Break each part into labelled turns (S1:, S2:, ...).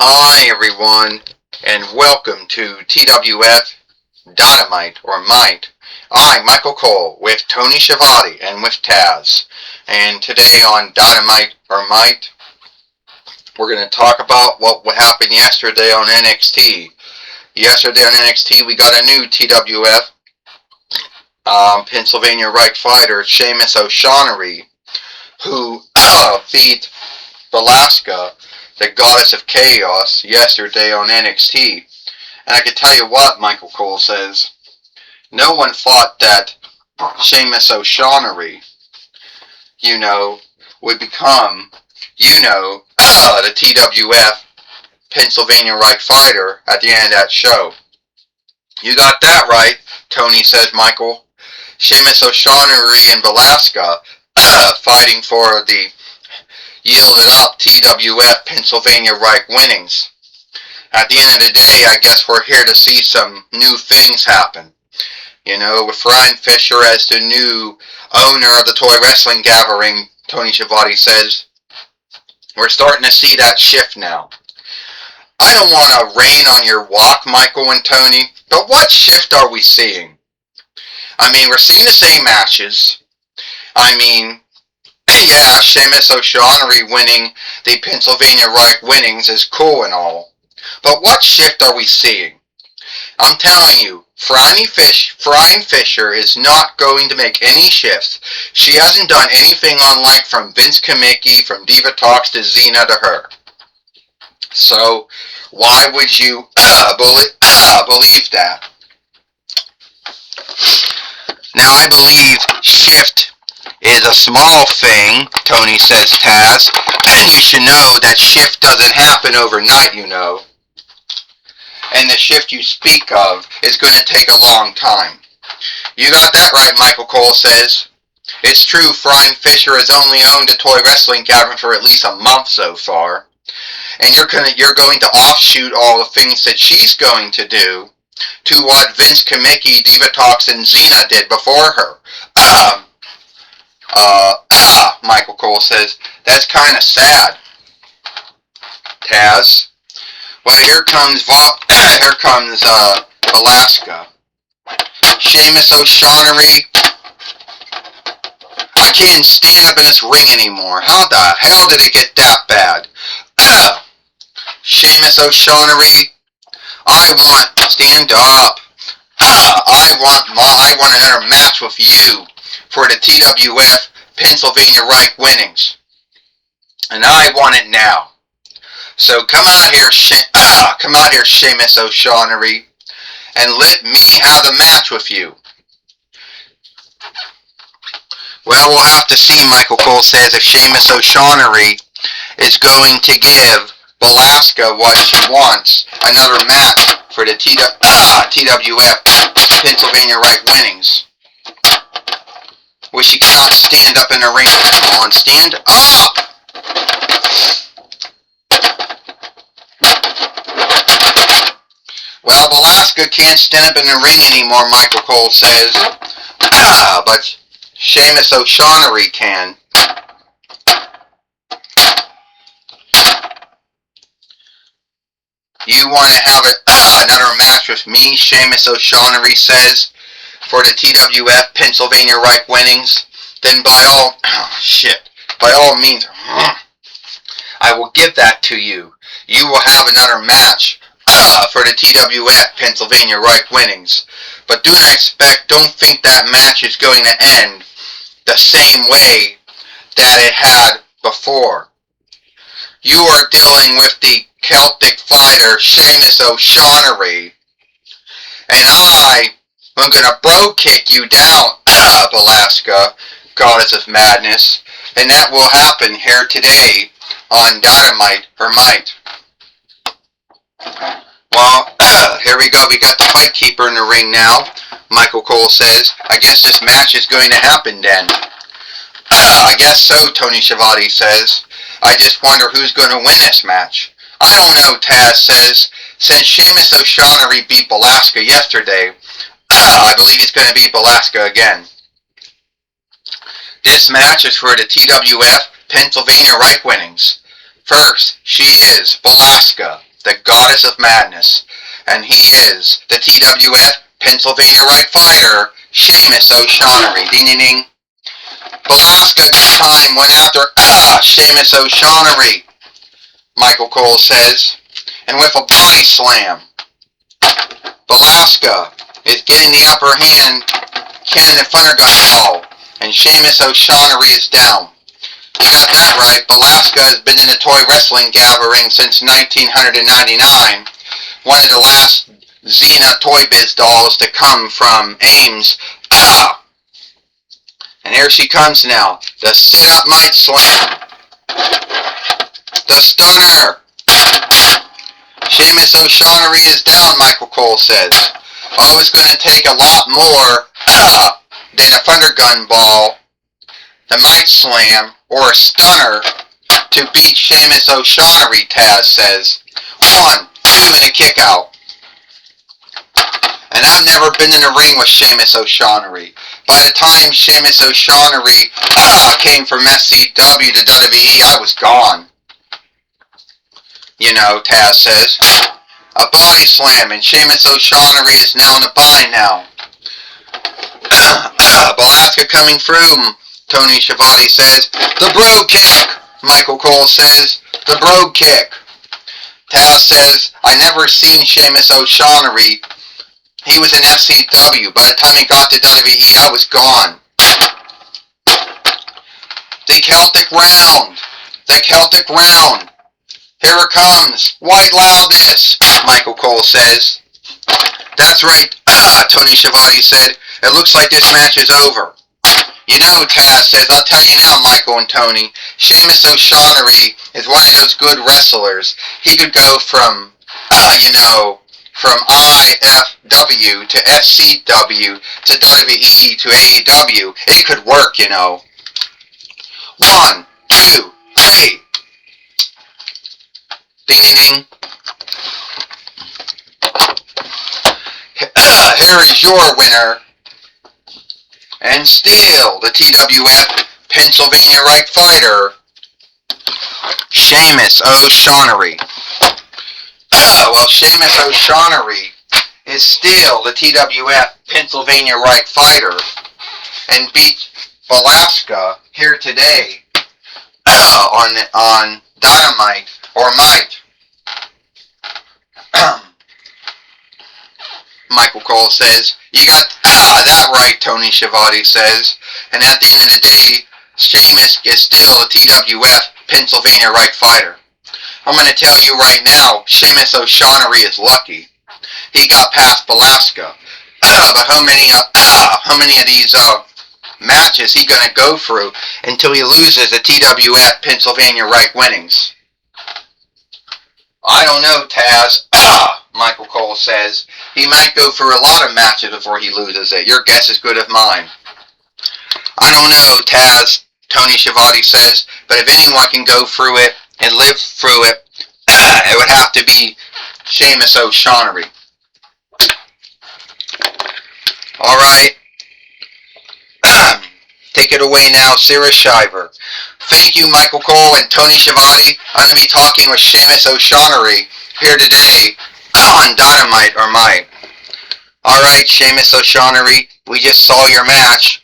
S1: Hi everyone, and welcome to TWF Dynamite or Might. I'm Michael Cole with Tony Schiavone and with Taz. And today on Dynamite or Might, we're going to talk about what happened yesterday on NXT. Yesterday on NXT, we got a new TWF Pennsylvania Right fighter, Sheamus O'Shaughnessy, who beat Velasca, the Goddess of Chaos, yesterday on NXT. And I can tell you what, Michael Cole says, no one thought that Sheamus O'Shaughnessy, would become, the TWF Pennsylvania Right fighter at the end of that show. You got that right, Tony says, Michael. Sheamus O'Shaughnessy and Velasca fighting for the yielded up TWF Pennsylvania Right winnings. At the end of the day, I guess we're here to see some new things happen. With Ryan Fisher as the new owner of the Toy Wrestling Gathering, Tony Schiavone says, we're starting to see that shift now. I don't want to rain on your walk, Michael and Tony, but what shift are we seeing? We're seeing the same matches. Yeah, Sheamus O'Shaughnessy winning the Pennsylvania Right winnings is cool and all. But what shift are we seeing? I'm telling you, Frying Fisher is not going to make any shifts. She hasn't done anything unlike from Vince Kamicki, from Diva Talks to Xena to her. So, why would you believe that? Now, I believe shift is a small thing, Tony says, Taz, and you should know that shift doesn't happen overnight, And the shift you speak of is going to take a long time. You got that right, Michael Cole says. It's true, Frying Fisher has only owned a Toy Wrestling Gathering for at least a month so far. And you're going to offshoot all the things that she's going to do to what Vince Kamicki, Diva Talks, and Xena did before her. Michael Cole says, that's kind of sad, Taz. Well, here comes Velasca. Sheamus O'Shaughnessy. I can't stand up in this ring anymore. How the hell did it get that bad? Sheamus O'Shaughnessy. Stand up. I want another match with you for the TWF Pennsylvania Right winnings. And I want it now. So come out here, Sheamus O'Shaughnessy, and let me have the match with you. Well, we'll have to see, Michael Cole says, if Sheamus O'Shaughnessy is going to give Velasca what she wants, another match for the TWF Pennsylvania Right winnings. Well, she cannot stand up in the ring. Come on, stand up! Well, Velasca can't stand up in the ring anymore, Michael Cole says. But Sheamus O'Shaughnessy can. You want to have another match with me, Sheamus O'Shaughnessy says, for the TWF Pennsylvania Right winnings? Then by all means, I will give that to you. You will have another match for the TWF Pennsylvania Right winnings. But don't think that match is going to end the same way that it had before. You are dealing with the Celtic fighter Sheamus O'Shaughnessy, and I'm going to bro kick you down, Velasca, Goddess of Madness, and that will happen here today on Dynamite or Might. Well, here we go. We got the Fight Keeper in the ring now, Michael Cole says. I guess this match is going to happen then. I guess so, Tony Schiavone says. I just wonder who's going to win this match. I don't know, Taz says. Since Sheamus O'Shaughnessy beat Velasca yesterday, I believe he's going to beat Velasca again. This match is for the TWF Pennsylvania Right winnings. First, she is Velasca, the goddess of madness. And he is the TWF Pennsylvania Right Fighter, Sheamus O'Shaughnessy. Ding, ding, ding. Velasquez this time went after Sheamus O'Shaughnessy, Michael Cole says, and with a body slam. Velasquez is getting the upper hand, cannon and thundergun ball, and Sheamus O'Shaughnessy is down. You got that right. Velasquez has been in the toy wrestling gathering since 1999, one of the last Xena Toy Biz dolls to come from Ames. And here she comes now. The sit-up might slam. The stunner. Sheamus O'Shaughnessy is down, Michael Cole says. Oh, it's going to take a lot more than a thundergun ball, the might slam, or a stunner to beat Sheamus O'Shaughnessy, Taz says. 1, 2, and a kick out. And I've never been in a ring with Sheamus O'Shaughnessy. By the time Sheamus O'Shaughnessy came from SCW to WWE, I was gone. You know, Taz says. A body slam, and Sheamus O'Shaughnessy is now in the bind now. Velasquez coming through, Tony Schiavone says. The Brogue Kick, Michael Cole says. The Brogue Kick. Taz says, I never seen Sheamus O'Shaughnessy. He was in FCW. By the time he got to WWE, I was gone. The Celtic Round. The Celtic Round. Here it comes. White Loudness, Michael Cole says. That's right, Tony Schiavone said. It looks like this match is over. You know, Taz says, I'll tell you now, Michael and Tony, Sheamus O'Shaughnessy is one of those good wrestlers. He could go from, from IFW to FCW to WWE to AEW. It could work, you know. 1, 2, 3. Ding, ding, ding. Here is your winner. And still, the TWF Pennsylvania Right Fighter, Sheamus O'Shaughnessy. Well, Sheamus O'Shaughnessy is still the TWF Pennsylvania Right Fighter and beat Velasquez here today on Dynamite or Might. Michael Cole says, you got that right, Tony Schiavone says. And at the end of the day, Sheamus is still a TWF Pennsylvania Right Fighter. I'm going to tell you right now, Sheamus O'Shaughnessy is lucky. He got past Velasquez. But how many of these matches he going to go through until he loses the TWF Pennsylvania Right winnings? I don't know, Taz. Michael Cole says. He might go through a lot of matches before he loses it. Your guess is good as mine. I don't know, Taz, Tony Schiavone says, but if anyone can go through it and live through it, it would have to be Sheamus O'Shaughnessy. Alright. Take it away now, Sarah Shiver. Thank you, Michael Cole and Tony Schiavone. I'm going to be talking with Sheamus O'Shaughnessy here today on Dynamite or Might. Alright, Sheamus O'Shaughnessy, we just saw your match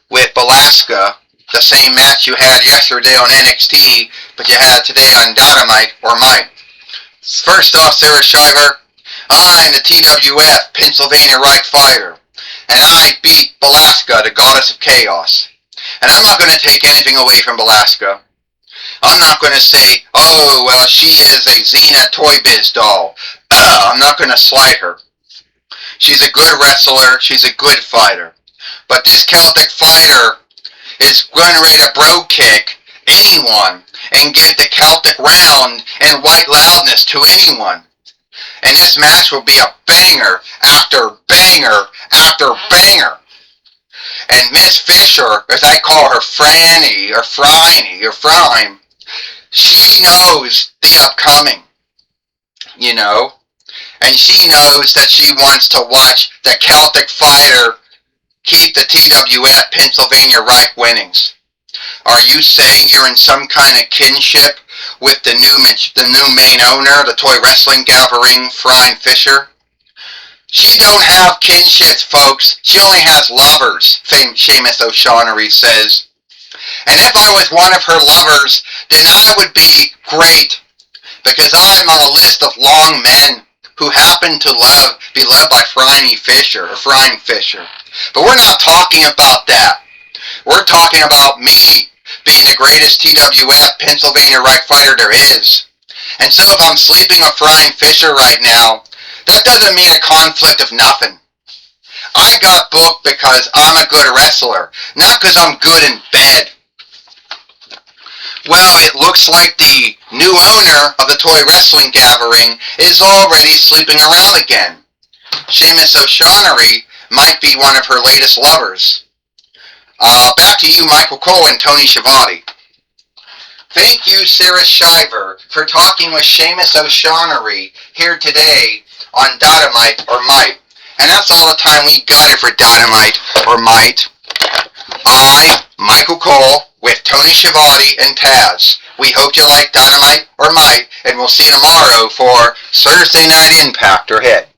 S1: with Velasquez, the same match you had yesterday on NXT, but you had today on Dynamite or Might. First off, Sarah Shiver, I'm the TWF Pennsylvania Right Fighter, and I beat Velasquez, the Goddess of Chaos. And I'm not going to take anything away from Velasquez. I'm not going to say, oh, well, she is a Xena Toy Biz doll. I'm not going to slight her. She's a good wrestler. She's a good fighter. But this Celtic fighter is going to Brogue Kick anyone and give the Celtic Round and White Loudness to anyone. And this match will be a banger after banger after banger. And Miss Fisher, as I call her Franny or Phryne or Frime, she knows the upcoming, you know. And she knows that she wants to watch the Celtic fighter keep the TWF Pennsylvania Right winnings. Are you saying you're in some kind of kinship with the new main owner, the toy wrestling gathering, Frying Fisher? She don't have kinships, folks. She only has lovers, Seamus O'Shaughnessy says. And if I was one of her lovers, then I would be great, because I'm on a list of long men who happen to be loved by Frying Fisher. But we're not talking about that. We're talking about me being the greatest TWF Pennsylvania Right fighter there is. And so if I'm sleeping with Frying Fisher right now, that doesn't mean a conflict of nothing. I got booked because I'm a good wrestler, not because I'm good in bed. Well, it looks like the new owner of the toy wrestling gathering is already sleeping around again. Seamus O'Shaughnessy might be one of her latest lovers. Back to you, Michael Cole and Tony Schiavone. Thank you, Sarah Shiver, for talking with Seamus O'Shaughnessy here today on Dynamite or Might. And that's all the time we got it for Dynamite or Might. I, Michael Cole, with Tony Schiavone and Taz. We hope you like Dynamite or Might, and we'll see you tomorrow for Thursday Night Impact or Hit.